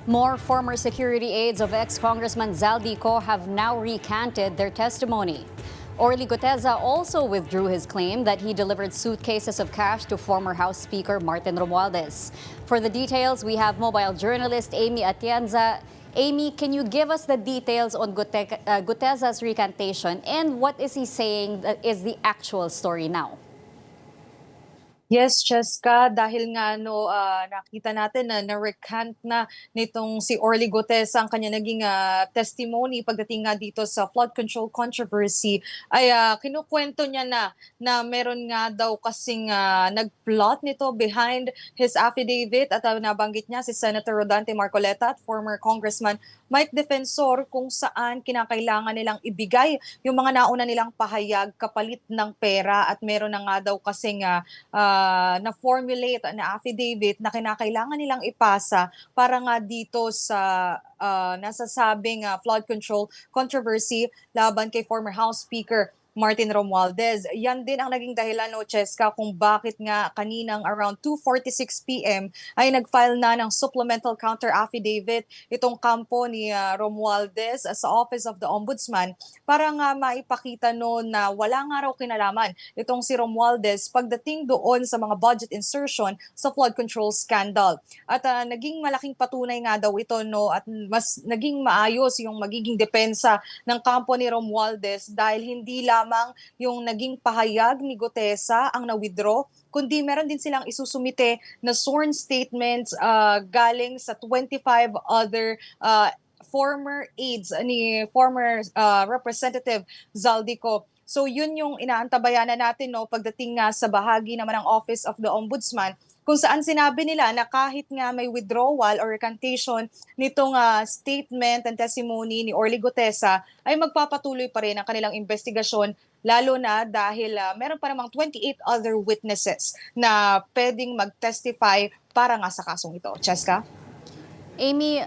More former security aides of ex-Congressman Zaldico have now recanted their testimony. Orly Guteza also withdrew his claim that he delivered suitcases of cash to former House Speaker Martin Romualdez. For the details, we have mobile journalist Amy Atienza. Amy, can you give us the details on Guteza's recantation and what is he saying that is the actual story now? Yes, Cheska, dahil nga nakita natin na na-recant na nitong si Orly Gutesa ang kanya naging testimony pagdating nga dito sa flood control controversy ay kinukwento niya na meron nga daw kasing nag-plot nito behind his affidavit at nabanggit niya si Senator Rodante Marcoleta at former Congressman Mike Defensor kung saan kinakailangan nilang ibigay yung mga nauna nilang pahayag kapalit ng pera at meron na nga daw kasing na-formulate na affidavit na kinakailangan nilang ipasa para nga dito sa nasasabing flood control controversy laban kay former House Speaker Martin Romualdez. Yan din ang naging dahilan, Cheska, kung bakit nga kaninang around 2:46 p.m. ay nag-file na ng supplemental counter affidavit itong kampo ni Romualdez sa Office of the Ombudsman para nga maipakita na wala nga raw kinalaman itong si Romualdez pagdating doon sa mga budget insertion sa flood control scandal. At naging malaking patunay nga daw ito at mas naging maayos yung magiging depensa ng kampo ni Romualdez dahil hindi lamang yung naging pahayag ni Gutesa ang na-withdraw, kundi meron din silang isusumite na sworn statements galing sa 25 other former aides ni former Representative Zaldico. So yun yung inaantabayanan natin pagdating nga sa bahagi naman ng Office of the Ombudsman kung saan sinabi nila na kahit nga may withdrawal or recantation nitong statement and testimony ni Orly Gutesa ay magpapatuloy pa rin ang kanilang investigasyon lalo na dahil meron pa namang 28 other witnesses na pwedeng mag-testify para nga sa kasong ito. Cheska? Amy,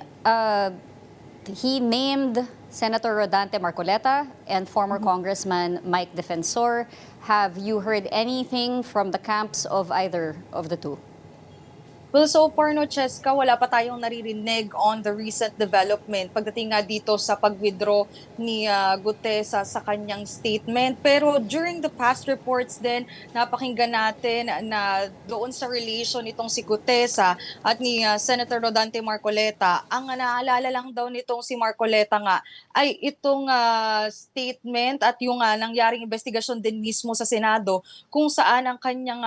he named Senator Rodante Marcoleta and former Congressman Mike Defensor. Have you heard anything from the camps of either of the two? Well, so far, Cheska, wala pa tayong naririnig on the recent development pagdating nga dito sa pag-withdraw ni Gutesa sa kanyang statement. Pero during the past reports din, napakinggan natin na doon sa relation nitong si Gutesa at ni Senator Rodante Marcoleta, ang naalala lang daw nitong si Marcoleta nga ay itong statement at yung nangyaring investigasyon din mismo sa Senado kung saan ang kanyang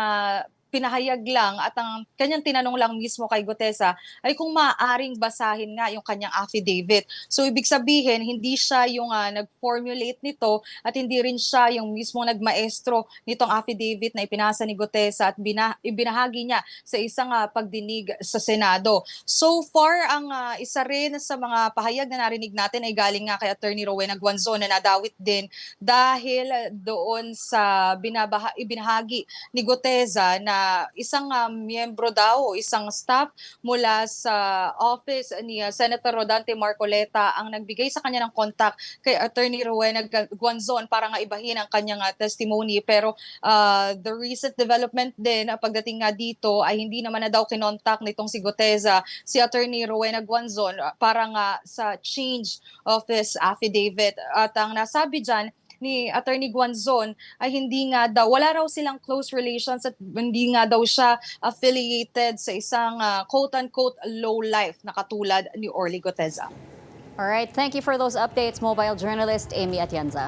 pinahayag lang at ang kanyang tinanong lang mismo kay Gutesa ay kung maaaring basahin nga yung kanyang affidavit. So ibig sabihin, hindi siya yung nag-formulate nito at hindi rin siya yung mismo nagmaestro nitong affidavit na ipinasa ni Gutesa at ibinahagi niya sa isang pagdinig sa Senado. So far, ang isa rin sa mga pahayag na narinig natin ay galing nga kay Attorney Rowena Guanzon na nadawit din dahil doon sa ibinahagi ni Gutesa na isang miyembro daw, isang staff mula sa office ni Senator Rodante Marcoleta ang nagbigay sa kanya ng contact kay Attorney Rowena Guanzon para nga ibahin ang kanyang testimony. Pero the recent development din pagdating nga dito ay hindi naman na daw kinontak nitong si Gutesa, si Attorney Rowena Guanzon para nga sa change of his affidavit. At ang nasabi dyan ni Attorney Guanzon ay hindi nga daw, wala raw silang close relations at hindi nga daw siya affiliated sa isang quote-unquote low life na katulad ni Orly Gutesa. All right, thank you for those updates, mobile journalist Amy Atienza.